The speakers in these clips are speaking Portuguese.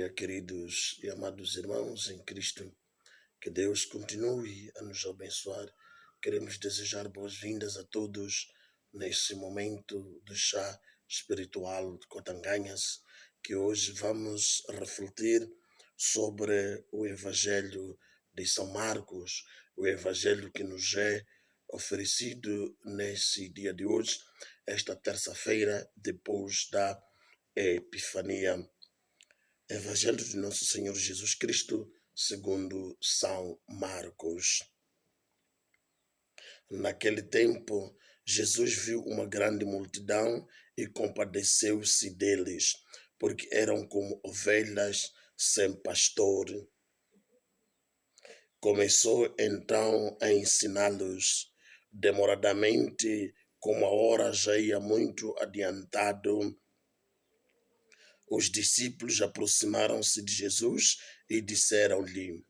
dia, queridos e amados irmãos em Cristo. Que Deus continue a nos abençoar. Queremos desejar boas-vindas a todos nesse momento de chá espiritual de Cotanganhas, que hoje vamos refletir sobre o Evangelho de São Marcos, o Evangelho que nos é oferecido nesse dia de hoje, esta terça-feira, depois da Epifania. Evangelho de Nosso Senhor Jesus Cristo, segundo São Marcos. Naquele tempo, Jesus viu uma grande multidão e compadeceu-se deles, porque eram como ovelhas sem pastor. Começou então a ensiná-los, demoradamente, como a hora já ia muito adiantado. Os discípulos aproximaram-se de Jesus e disseram-lhe: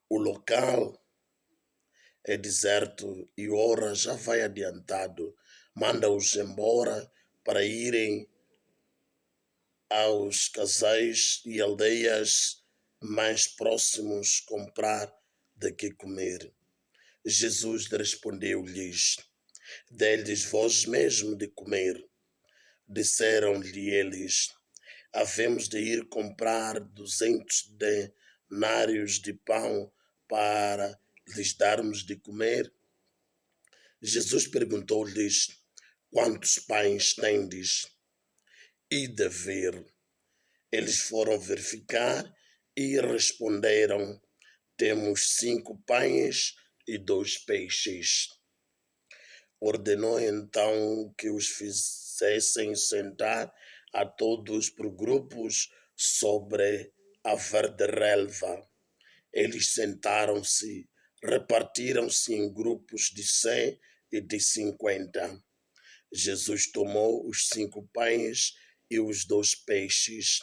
o local é deserto e a hora já vai adiantado. Manda-os embora para irem aos casais e aldeias mais próximos comprar de que comer. Jesus respondeu-lhes: dê-lhes vós mesmo de comer. Disseram-lhe eles: havemos de ir comprar 200 denários de pão para lhes darmos de comer? Jesus perguntou-lhes: quantos pães tendes? E de ver. Eles foram verificar e responderam: temos 5 pães e 2 peixes. Ordenou então que os fizessem sentar a todos por grupos sobre a verde relva. Eles sentaram-se, repartiram-se em grupos de 100 e de 50. Jesus tomou os 5 pães e os 2 peixes,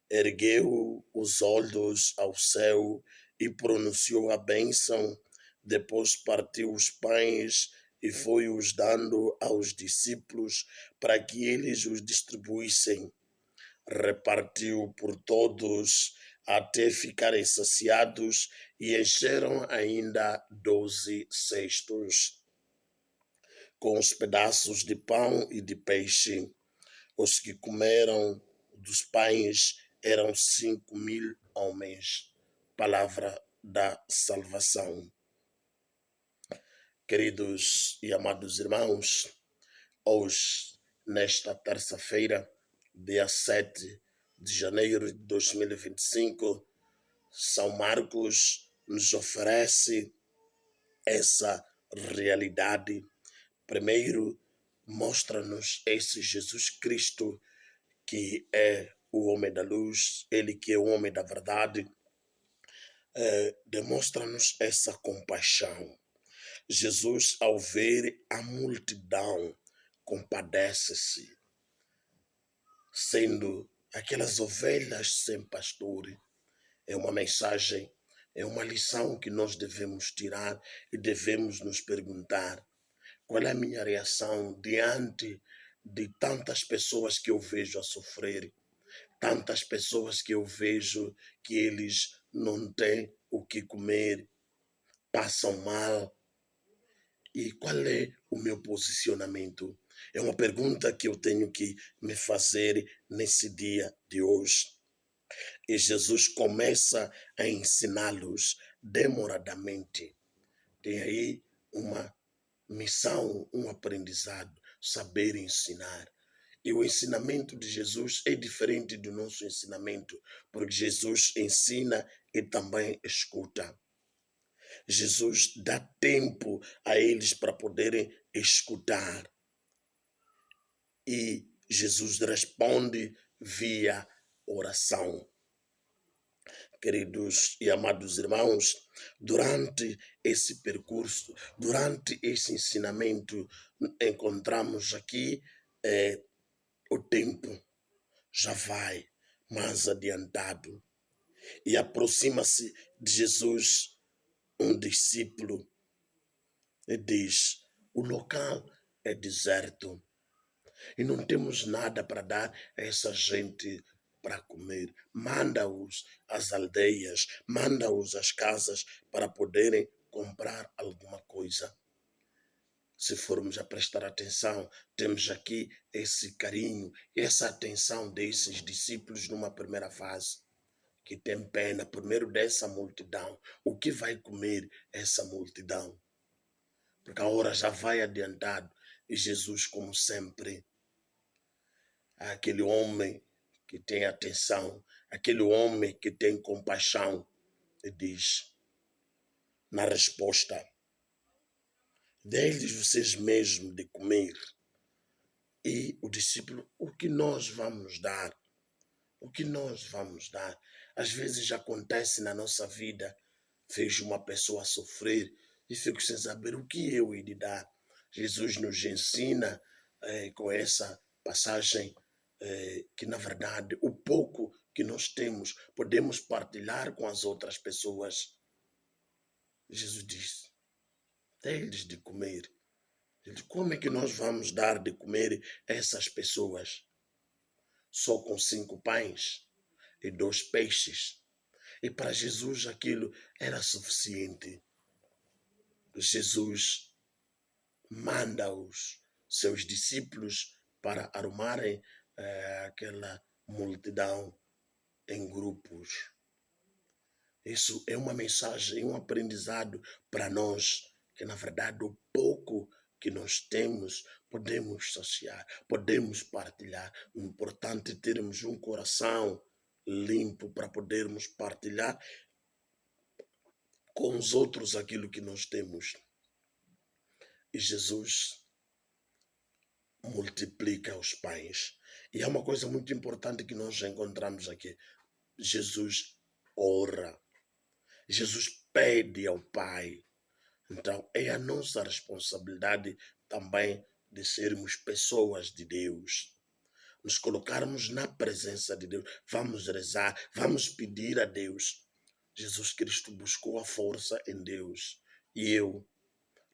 ergueu os olhos ao céu e pronunciou a bênção. Depois partiu os pães e foi-os dando aos discípulos para que eles os distribuíssem. Repartiu por todos até ficarem saciados e encheram ainda 12 cestos com os pedaços de pão e de peixe. Os que comeram dos pães eram 5.000 homens. Palavra da salvação. Queridos e amados irmãos, hoje, nesta terça-feira, dia 7 de janeiro de 2025, São Marcos nos oferece essa realidade. Primeiro, mostra-nos esse Jesus Cristo, que é o homem da luz, ele que é o homem da verdade, demonstra-nos essa compaixão. Jesus, ao ver a multidão, compadece-se, sendo aquelas ovelhas sem pastor. É uma mensagem, é uma lição que nós devemos tirar e devemos nos perguntar: qual é a minha reação diante de tantas pessoas que eu vejo a sofrer, tantas pessoas que eu vejo que eles não têm o que comer, passam mal? E qual é o meu posicionamento? É uma pergunta que eu tenho que me fazer nesse dia de hoje. E Jesus começa a ensiná-los demoradamente. Tem aí uma missão, um aprendizado, saber ensinar. E o ensinamento de Jesus é diferente do nosso ensinamento, porque Jesus ensina e também escuta. Jesus dá tempo a eles para poderem escutar. E Jesus responde via oração. Queridos e amados irmãos, durante esse percurso, durante esse ensinamento, encontramos aqui o tempo já vai mais adiantado e aproxima-se de Jesus um discípulo e diz: o local é deserto e não temos nada para dar a essa gente para comer, manda-os às aldeias, manda-os às casas para poderem comprar alguma coisa. Se formos a prestar atenção, temos aqui esse carinho, essa atenção desses discípulos numa primeira fase, que tem pena primeiro dessa multidão. O que vai comer essa multidão? Porque a hora já vai adiantado e Jesus, como sempre, é aquele homem que tem atenção, aquele homem que tem compaixão, e diz na resposta: dê-lhes vocês mesmos de comer. E o discípulo: o que nós vamos dar? O que nós vamos dar? Às vezes acontece na nossa vida, vejo uma pessoa sofrer e fico sem saber o que eu hei de dar. Jesus nos ensina com essa passagem que, na verdade, o pouco que nós temos podemos partilhar com as outras pessoas. Jesus diz: dê-lhes de comer. Como é que nós vamos dar de comer a essas pessoas? Só com 5 pães e 2 peixes. E para Jesus aquilo era suficiente. Jesus manda os seus discípulos para arrumarem aquela multidão em grupos. Isso é uma mensagem, um aprendizado para nós, que na verdade o pouco que nós temos, podemos saciar, podemos partilhar. O importante é termos um coração limpo para podermos partilhar com os outros aquilo que nós temos. E Jesus multiplica os pães. E há uma coisa muito importante que nós encontramos aqui. Jesus ora. Jesus pede ao Pai. Então, é a nossa responsabilidade também de sermos pessoas de Deus. Nos colocarmos na presença de Deus. Vamos rezar, vamos pedir a Deus. Jesus Cristo buscou a força em Deus. E eu,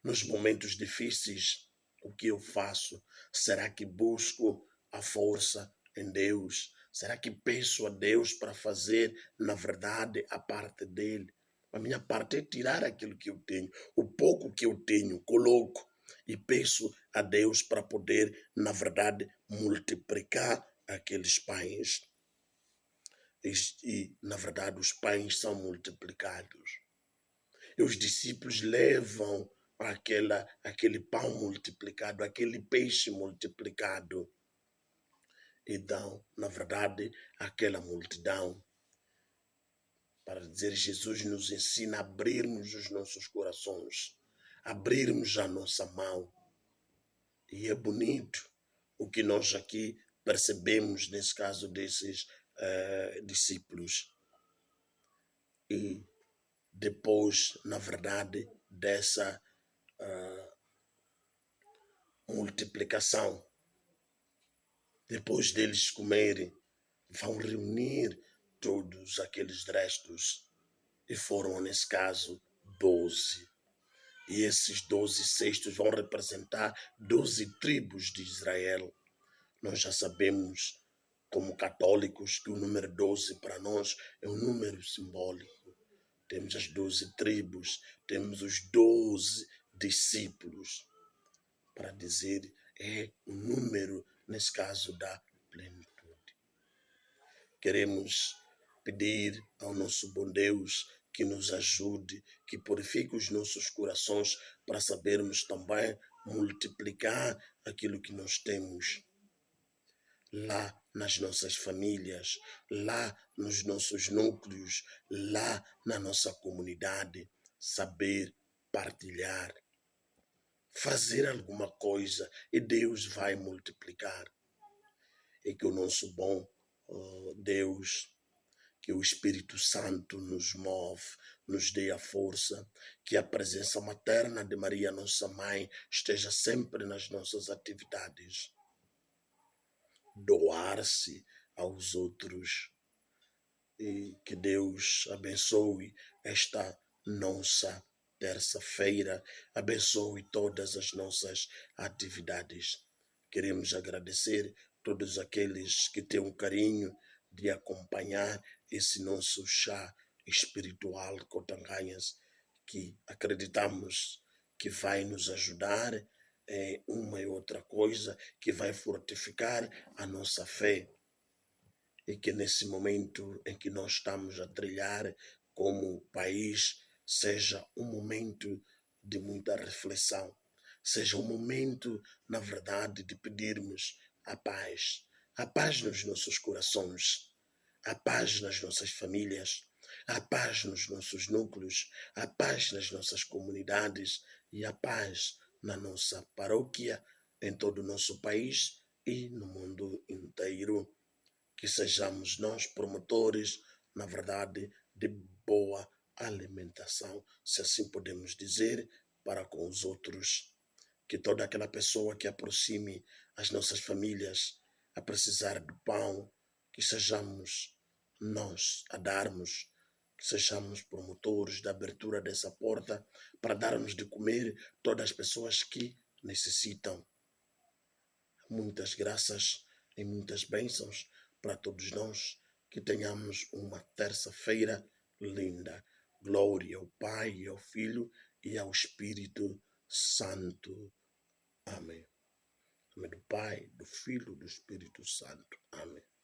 nos momentos difíceis, o que eu faço? Será que busco a força em Deus? Será que peço a Deus para fazer, na verdade, a parte dele? A minha parte é tirar aquilo que eu tenho. O pouco que eu tenho, coloco e peço a Deus para poder, na verdade, multiplicar aqueles pães. E na verdade, os pães são multiplicados. E os discípulos levam aquele pão multiplicado, aquele peixe multiplicado, e dão, na verdade, àquela multidão. Para dizer, Jesus nos ensina a abrirmos os nossos corações, abrirmos a nossa mão. E é bonito o que nós aqui percebemos nesse caso desses discípulos. E depois, na verdade, dessa multiplicação, depois deles comerem, vão reunir todos aqueles restos. E foram, nesse caso, 12. E esses 12 cestos vão representar 12 tribos de Israel. Nós já sabemos, como católicos, que o número 12 para nós é um número simbólico. Temos as 12 tribos, temos os 12 discípulos. Para dizer, é o número, nesse caso, da plenitude. Queremos pedir ao nosso bom Deus que nos ajude, que purifique os nossos corações para sabermos também multiplicar aquilo que nós temos lá nas nossas famílias, lá nos nossos núcleos, lá na nossa comunidade, saber partilhar, fazer alguma coisa e Deus vai multiplicar. E que o nosso bom Deus, que o Espírito Santo nos move, nos dê a força, que a presença materna de Maria, nossa mãe, esteja sempre nas nossas atividades. Doar-se aos outros. E que Deus abençoe esta nossa terça-feira, abençoe todas as nossas atividades. Queremos agradecer todos aqueles que têm um carinho de acompanhar esse nosso chá espiritual de Cotanganhas, que acreditamos que vai nos ajudar em uma e outra coisa, que vai fortificar a nossa fé, e que nesse momento em que nós estamos a trilhar como país, seja um momento de muita reflexão, seja um momento, na verdade, de pedirmos a paz nos nossos corações, a paz nas nossas famílias, a paz nos nossos núcleos, a paz nas nossas comunidades e a paz na nossa paróquia, em todo o nosso país e no mundo inteiro. Que sejamos nós promotores, na verdade, de boa alimentação, se assim podemos dizer, para com os outros. Que toda aquela pessoa que aproxime as nossas famílias a precisar do pão, que sejamos nós a darmos, que sejamos promotores da abertura dessa porta para darmos de comer todas as pessoas que necessitam. Muitas graças e muitas bênçãos para todos nós, que tenhamos uma terça-feira linda. Glória ao Pai, ao Filho e ao Espírito Santo. Amém. Em nome do Pai, do Filho e do Espírito Santo. Amém.